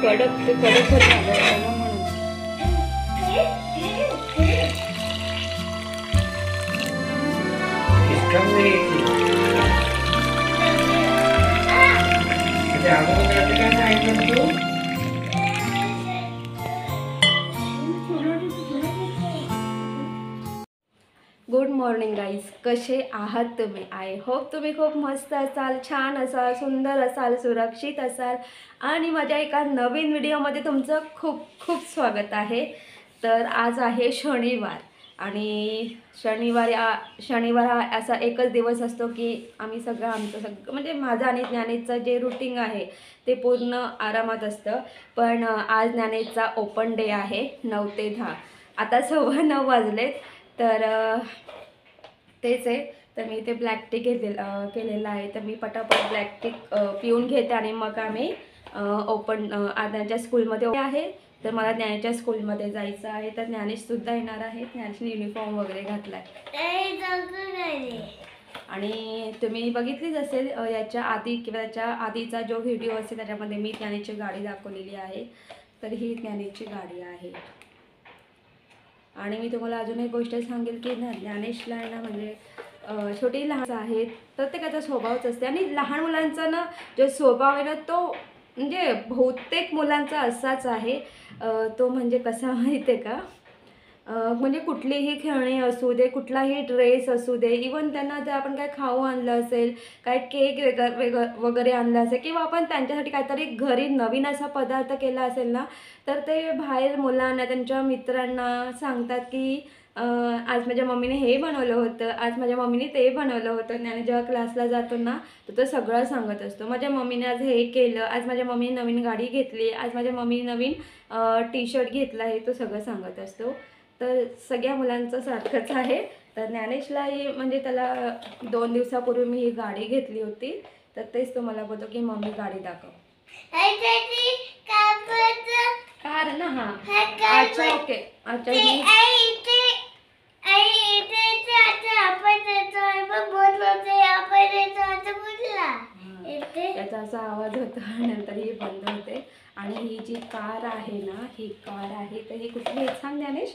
कडक होत म्हणून गुड मॉर्निंग गाईज, कसे आहात तुम्ही? आय होप तुम्ही खूप मस्त असाल, छान असाल, सुंदर असाल, सुरक्षित असाल आणि माझ्या एका नवीन व्हिडिओमध्ये तुमचं खूप खूप स्वागत आहे. तर आज आहे शनिवार आणि शनिवार हा असा एकच दिवस असतो की आम्ही आमचं म्हणजे माझं आणि ज्ञानेशचं जे रुटीन आहे ते पूर्ण आरामात असतं. पण आज ज्ञानेशचा ओपन डे आहे 9 ते 10. आता 9:15 वाजलेत. तर तेच आहे. तर मी इथे ब्लॅक टी केलेला आहे. तर मी पटापट ब्लॅक टी पिऊन घेते आणि मग आम्ही ज्ञानेशच्या स्कूलमध्ये आहे. तर मला ज्ञानेशच्या स्कूलमध्ये जायचं आहे. तर ज्ञानेशसुद्धा येणार आहे. ज्ञानेशने युनिफॉर्म वगैरे घातला आहे आणि तुम्ही बघितलीच असेल याच्या आधी किंवा त्याच्या आधीचा जो व्हिडिओ असेल त्याच्यामध्ये मी ज्ञानेशची गाडी दाखवलेली आहे. तर ही ज्ञानेशची गाडी आहे. आणि मी तुम्हाला अजून एक गोष्ट सांगेल की ज्ञानेशला आहे ना, म्हणजे छोटी लहान आहेत, प्रत्येकाचा स्वभावच असते आणि लहान मुलांचा ना जो स्वभाव आहे ना तो म्हणजे बहुतेक मुलांचा असाच आहे. तो म्हणजे कसा माहिती आहे का, म्हणजे कुठलीही खेळणी असू दे, कुठलाही ड्रेस असू दे, इवन त्यांना जर आपण काय खाऊ आणलं असेल, काय केक वगैरे आणलं असेल किंवा आपण त्यांच्यासाठी काहीतरी घरी नवीन असा पदार्थ केला असेल ना, तर ते बाहेर मुलांना त्यांच्या मित्रांना सांगतात की आज माझ्या मम्मीने हे बनवलं होतं, आज माझ्या मम्मीने ते बनवलं होतं. आणि जेव्हा क्लासला जातो ना तर तो सगळं सांगत असतो. माझ्या मम्मीने आज हे केलं, आज माझ्या मम्मीने नवीन गाडी घेतली, आज माझ्या मम्मीने नवीन टी-शर्ट घेतला, हे तो सगळं सांगत असतो. तर सगळ्या मुलांचं सारखंच आहे. तर ज्ञानेशलाही म्हणजे त्याला 2 दिवसापूर्वी मी ही गाडी घेतली होती. तर तेच तो मला बोलतो की मम्मी गाडी दाखव. कार ना, हा अच्छा ओके. अच्छा त्याचा असा आवाज होता, नंतर ही बंद होते. आणि ही जी कार आहे ना, ही कार आहे. तर ही कुठली आहे सांग ज्ञानेश?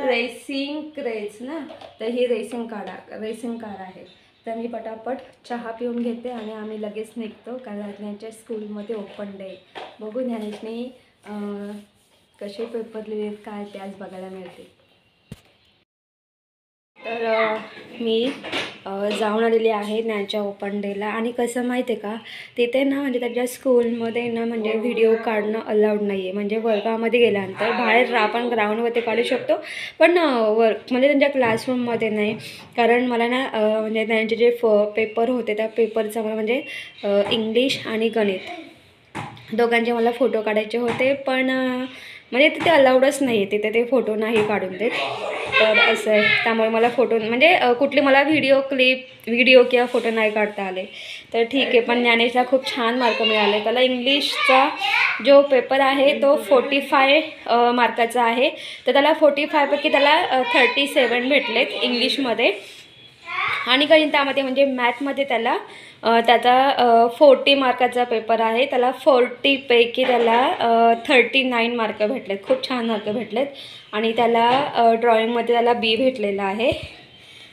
रेसिंग क्रेज ना. तर ही रेसिंग कार आहे. तर मी पटापट चहा पिऊन घेते आणि आम्ही लगेच निघतो, कारण त्यांच्या स्कूलमध्ये ओपन डे. बघू ज्ञानेशने कसे पेपर लिहिलेत काय ते आज बघायला मिळते. तर मी जाऊन आलेली आहे ज्ञानच्या ओपन डेला. आणि कसं माहिती आहे का, तिथे ना म्हणजे त्याच्या स्कूलमध्ये ना म्हणजे व्हिडिओ काढणं अलाउड नाही आहे. म्हणजे वर्गामध्ये गेल्यानंतर बाहेर आपण ग्राउंडवरती काढू शकतो, पण म्हणजे त्यांच्या क्लासरूममध्ये नाही. कारण मला ना म्हणजे त्यांचे जे पेपर होते त्या पेपरचा मला म्हणजे इंग्लिश आणि गणित दोघांचे मला फोटो काढायचे होते. पण म्हणजे तिथे अलाउडच नाही आहे, तिथे ते फोटो नाही काढून देत. तर असं आहे, त्यामुळे मला फोटो म्हणजे कुठली मला व्हिडिओ किंवा फोटो नाही काढता आले. तर ठीक आहे. पण ज्ञानेशला खूप छान मार्क मिळाले. त्याला इंग्लिशचा जो पेपर आहे तो 45 मार्काचा आहे. तर त्याला 45 पैकी त्याला 37 भेटलेत इंग्लिशमध्ये. आणि गणितामध्ये म्हणजे मॅथमध्ये त्याला त्याचा 40 मार्काचा पेपर आहे. त्याला 40 पैकी त्याला 39 मार्क भेटलेत. खूप छान मार्क भेटलेत. आणि त्याला ड्रॉइंगमध्ये त्याला B भेटलेला आहे.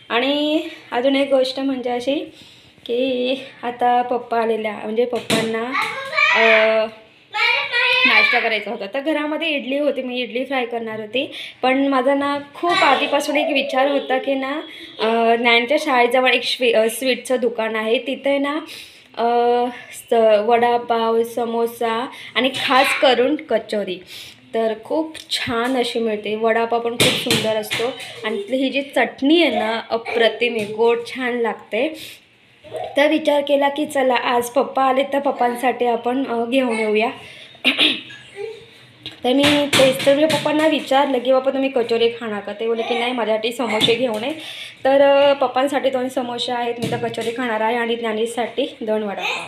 आणि अजून एक गोष्ट म्हणजे अशी की आता पप्पा आलेल्या म्हणजे पप्पांना नाश्ता करायचा होता. तर घरामध्ये इडली होती, मी इडली फ्राय करणार होती. पण माझा ना खूप आधीपासून एक विचार होता की ना ज्ञानच्या शाळेजवळ एक स्वीटचं दुकान आहे, तिथे ना वडापाव, समोसा आणि खास करून कचोरी. तर खूप छान अशी मिळते. वडापाव पण खूप सुंदर असतो आणि ही जी चटणी आहे ना अप्रतिम आहे, गोड छान लागते. तर विचार केला की चला आज पप्पा आले तर पप्पांसाठी आपण घेऊन येऊया. तर मी तेच तर पप्पांना विचारलं की बाबा तुम्ही कचोरी खाणार का. ते बोलले की नाही माझ्यासाठी समोसे घेऊन ये. तर पप्पांसाठी 2 समोसे आहेत, मी तर कचोरी खाणार आहे आणि ज्ञानेशसाठी 2 वडापाव.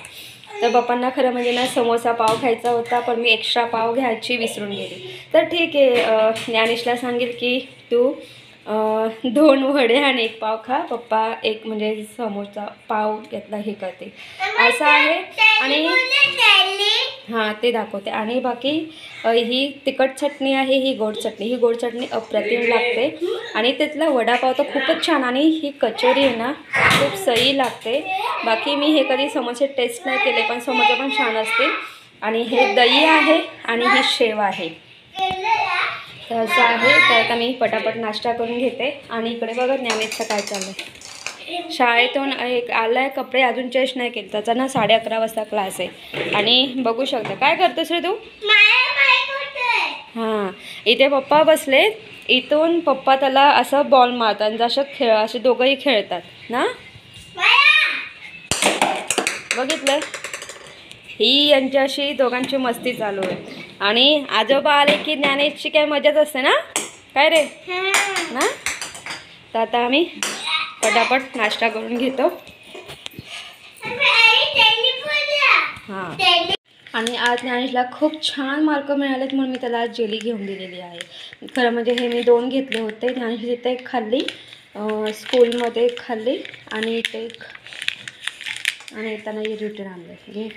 तर पप्पांना खरं म्हणजे ना समोसा पाव खायचा होता, पण मी एक्स्ट्रा पाव घ्यायची विसरून गेली. तर ठीक आहे, ज्ञानेशला सांगेल की तू 2 वडे आणि 1 पाव खा, पप्पा एक म्हणजे समोसा पाव घेतला हे करते असं आहे. आणि हां ते दाखवते. आणि बाकी ही तिखट चटणी आहे, ही गोड चटणी. ही गोड चटणी अप्रतिम लागते आणि त्यातला वडापाव तर खूपच छान. आणि ही कचोरी आहे ना खूप सही लागते. बाकी मी हे कधी समोसे टेस्ट नाही केले, पण समोसे पण छान असतील. आणि हे दही आहे आणि ही शेव आहे. तर असं आहे. तर आता मी पटापट नाश्ता करून घेते. आणि इकडे बघा ज्ञानेशचं काय चाललं आहे. शाळेतून एक आला आहे, कपडे अजून चेंज नाही केले. त्याचा ना 11:30 वाजता क्लास आहे. आणि बघू शकता काय करतोस रे तू. हां इथे पप्पा बसले, इथून पप्पा त्याला असं बॉल मारतात, जसं असे दोघंही खेळतात ना. बघितलं, ही यांच्याशी दोघांची मस्ती चालू आहे. आणि आजोबा आले की ज्ञानेशची काय मजाच असते ना, काय रे ना. तर आता आम्ही पटापट नाश्ता करून घेतो. हां आणि आज ज्ञानेशला खूप छान मार्क मिळालेत म्हणून मी त्याला आज जेली घेऊन दिलेली आहे. खरं म्हणजे हे मी 2 घेतले होते. ज्ञानेश इथे एक खाल्ली, स्कूलमध्ये एक खाल्ली आणि इथे एक, आणि येताना हे रिटर्न आणले घे.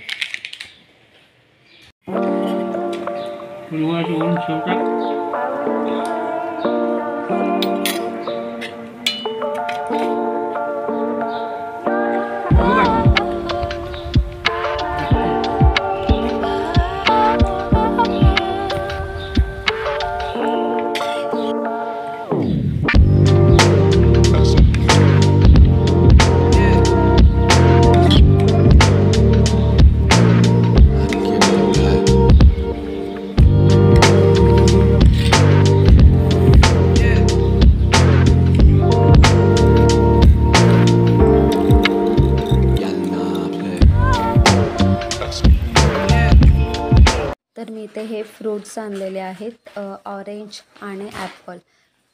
तर मी इथे हे फ्रूट्स आणलेले आहेत, ऑरेंज आणि ॲपल.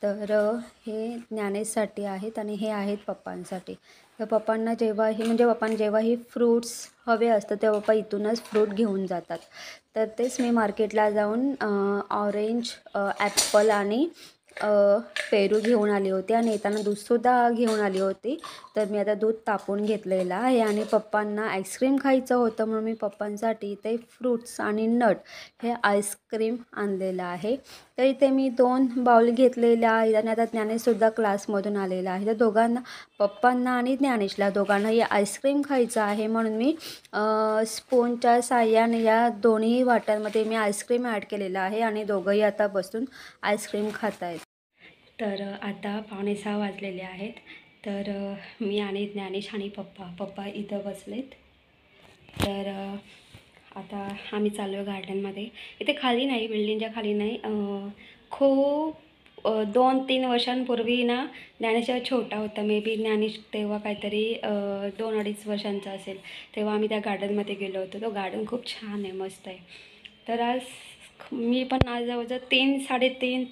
तर हे ज्ञानेशसाठी आहेत आणि हे आहेत पप्पांसाठी. तर पप्पांना जेव्हाही फ्रूट्स हवे असतं तेव्हा पप्पा इथूनच फ्रूट घेऊन जातात. तर तेच मी मार्केटला जाऊन ऑरेंज, ॲपल आणि पेरू घेऊन आली होती. आणि येताना दूधसुद्धा घेऊन आली होती. तर मी आता दूध तापवून घेतलेलं आहे. आणि पप्पांना आईस्क्रीम खायचं होतं म्हणून मी पप्पांसाठी इथे फ्रूट्स आणि नट हे आईस्क्रीम आणलेलं आहे. तर इथे मी 2 बाउल घेतलेल्या आहेत. आणि आता ज्ञानेशसुद्धा क्लासमधून आलेला आहे. तर दोघांना, पप्पांना आणि ज्ञानेशला दोघांनाही आईस्क्रीम खायचं आहे म्हणून मी स्पूनच्या साहाय्याने या दोन्ही वाट्यांमध्ये मी आईस्क्रीम ॲड केलेलं आहे. आणि दोघंही आता बसून आईस्क्रीम खात आहेत. तर आता 5:45 वाजलेले आहेत. तर मी आणि ज्ञानेश आणि पप्पा इथं बसलेत. तर आता आम्ही चाललो आहे गार्डनमध्ये. इथे खाली नाही, बिल्डिंगच्या खाली नाही, खूप 2-3 वर्षांपूर्वी ना ज्ञानेश छोटा होता. मे बी ज्ञानेश तेव्हा काहीतरी 2-2.5 वर्षांचा असेल, तेव्हा आम्ही त्या गार्डनमध्ये गेलो होतो. तो गार्डन खूप छान आहे, मस्त आहे. तर आज मी पण आज जवळजवळ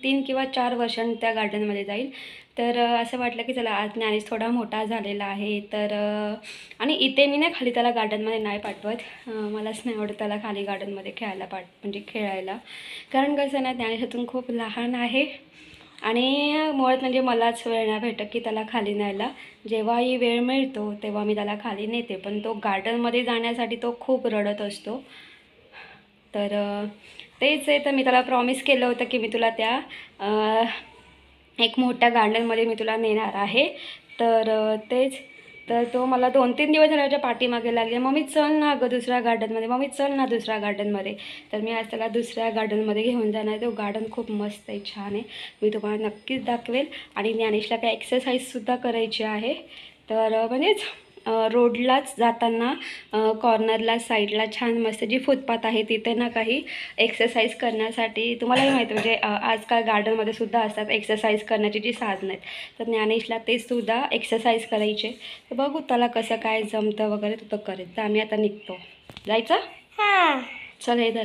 3 किंवा 4 वर्षांनी त्या गार्डनमध्ये जाईल. तर असं वाटलं की चला आज ज्ञानेश थोडा मोठा झालेला आहे. तर आणि इथे मी नाही खाली त्याला गार्डनमध्ये नाही पाठवत, मलाच नाही आवडत त्याला खाली गार्डनमध्ये खेळायला. कारण कसं ना ज्ञानेशातून खूप लहान आहे आणि मुळात म्हणजे मलाच वेळ नाही भेटत की त्याला खाली न्यायला. जेव्हाही वेळ मिळतो तेव्हा मी त्याला खाली नेते, पण तो गार्डनमध्ये जाण्यासाठी तो खूप रडत असतो. तर तेच आहे. तर मी त्याला प्रॉमिस केलं होतं की मी तुला त्या एक मोठ्या गार्डनमध्ये मी तुला नेणार आहे. तर तेच. तर तो मला 2-3 दिवस झाल्याच्या पाठीमागे लागले, मम्मी चल ना गं दुसऱ्या गार्डनमध्ये, मम्मी चल ना दुसऱ्या गार्डनमध्ये. तर मी आज त्याला दुसऱ्या गार्डनमध्ये घेऊन जाणार आहे. तो गार्डन खूप मस्त आहे, छान आहे, मी तुम्हाला नक्कीच दाखवेल. आणि ज्ञानेशला काही एक्सरसाइजसुद्धा करायची आहे. तर म्हणजेच रोडलाच जाताना कॉर्नरला साईडला छान मस्त जी फुटपाथ आहे तिथे ना काही एक्सरसाइज करण्यासाठी, तुम्हालाही माहिती म्हणजे आजकाल गार्डनमध्ये सुद्धा असतात एक्सरसाइज करण्याची जी साधनं आहेत. तर ज्ञानेशला ते सुद्धा एक्सरसाइज करायचे. तर बघू त्याला कसं काय जमतं वगैरे तो करेल. तर आम्ही आता निघतो. जायचं? हां चल हे धर.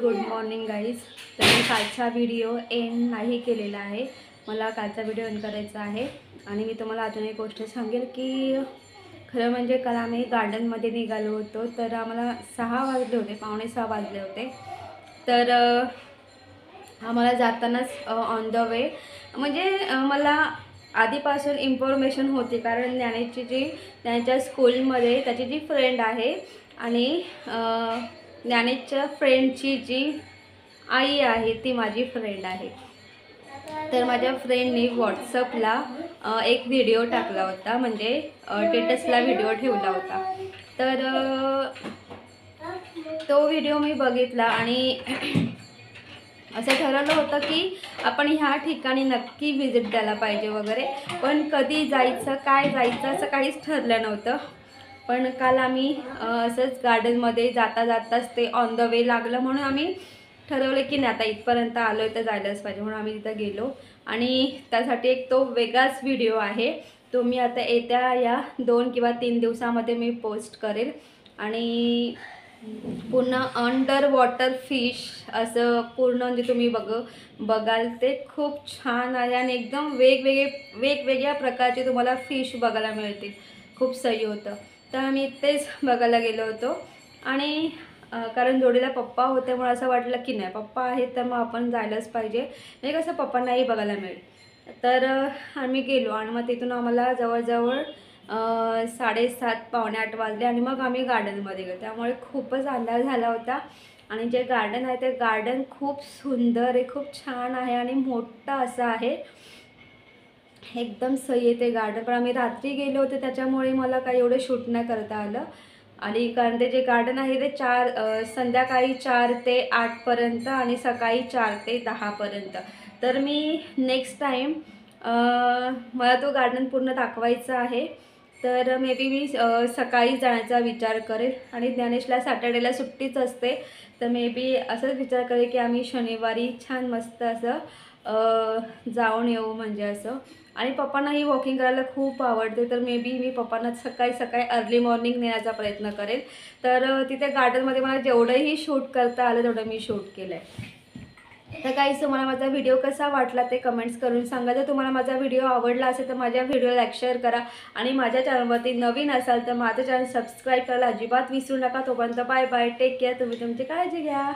Good morning guys. तर मी कालचा व्हिडिओ एंड नाही केलेला आहे. मला कालचा व्हिडिओ एंड करायचा आहे. आणि मी तुम्हाला अजून एक गोष्ट सांगेल की खरं म्हणजे काल आम्ही गार्डनमध्ये निघालो होतो. तर आम्हाला 6 वाजले होते, 5:45 वाजले होते. तर आम्हाला जातानाच ऑन द वे म्हणजे मला आधीपासून इन्फॉर्मेशन होती, कारण ज्ञानेशची जी त्यांच्या स्कूलमध्ये त्याची जी फ्रेंड आहे आणि ज्ञानेशच्या फ्रेंडची जी आई आहे ती माझी फ्रेंड आहे. तर माझ्या फ्रेंडनी व्हॉट्सअपला एक व्हिडिओ टाकला होता, म्हणजे स्टेटसला व्हिडिओ ठेवला होता. तर तो व्हिडिओ मी बघितला आणि असं ठरवलं होतं की आपण ह्या ठिकाणी नक्की व्हिजिट द्यायला पाहिजे वगैरे. पण कधी जायचं, काय जायचं असं काहीच ठरलं नव्हतं. पण काल आम्ही असंच गार्डनमध्ये जाता जाताच ते ऑन द वे लागलं, म्हणून आम्ही ठरवलं की नाही आता इथपर्यंत आलो आहे तर जायलाच पाहिजे, म्हणून आम्ही तिथं गेलो. आणि त्यासाठी एक तो वेगळाच व्हिडिओ आहे, तो मी आता येत्या या 2 किंवा 3 दिवसामध्ये मी पोस्ट करेल. आणि पुन्हा अंडर वॉटर फिश असं पूर्ण म्हणजे तुम्ही बघाल ते खूप छान आहे. आणि एकदम वेगवेगळ्या प्रकारचे तुम्हाला फिश बघायला मिळतील. खूप सही होतं. तर आम्ही तेच बघायला गेलो होतो. आणि कारण जोडीला पप्पा होते, म्हणून असं वाटलं की नाही पप्पा आहेत तर मग आपण जायलाच पाहिजे, म्हणजे कसं पप्पांनाही बघायला मिळेल. तर आम्ही गेलो आणि मग तिथून आम्हाला जवळजवळ 7:30 पावणे 8 वाजले आणि मग आम्ही गार्डनमध्ये गेलो. त्यामुळे खूपच अंधार झाला होता. आणि जे गार्डन आहे ते गार्डन खूप सुंदर आहे, खूप छान आहे आणि मोठं असं आहे. एकदम सही आहे ते गार्डन. पण आम्ही रात्री गेलो होते त्याच्यामुळे मला काही एवढं शूट नाही करता आलं. आणि कारण ते जे गार्डन आहे ते संध्याकाळी 4 ते 8पर्यंत आणि सकाळी 4 ते 10पर्यंत. तर मी नेक्स्ट टाईम मला तो गार्डन पूर्ण दाखवायचा आहे. तर मे बी मी सकाळी जाण्याचा विचार करेल. आणि ज्ञानेशला सॅटर्डेला सुट्टीच असते, तर मे बी असंच विचार करेल की आम्ही शनिवारी छान मस्त असं जाऊन येऊ म्हणजे असं. आणि पप्पांनाही वॉकिंग करायला खूप आवडते, तर मे बी मी पप्पांना सकाळी अर्ली मॉर्निंग नेण्याचा प्रयत्न करेल. तर तिथे गार्डनमध्ये मला जेवढंही शूट करता आलं तेवढं मी शूट केलं आहे. तर काहीच तुम्हाला माझा व्हिडिओ कसा वाटला ते कमेंट्स करून सांगा. जर तुम्हाला माझा व्हिडिओ आवडला असेल तर माझ्या व्हिडिओला लाईक शेअर करा. आणि माझ्या चॅनलवरती नवीन असाल तर माझं चॅनल सबस्क्राईब करायला अजिबात विसरू नका. तोपर्यंत बाय बाय, टेक केअर. तुम्ही तुमची काळजी घ्या.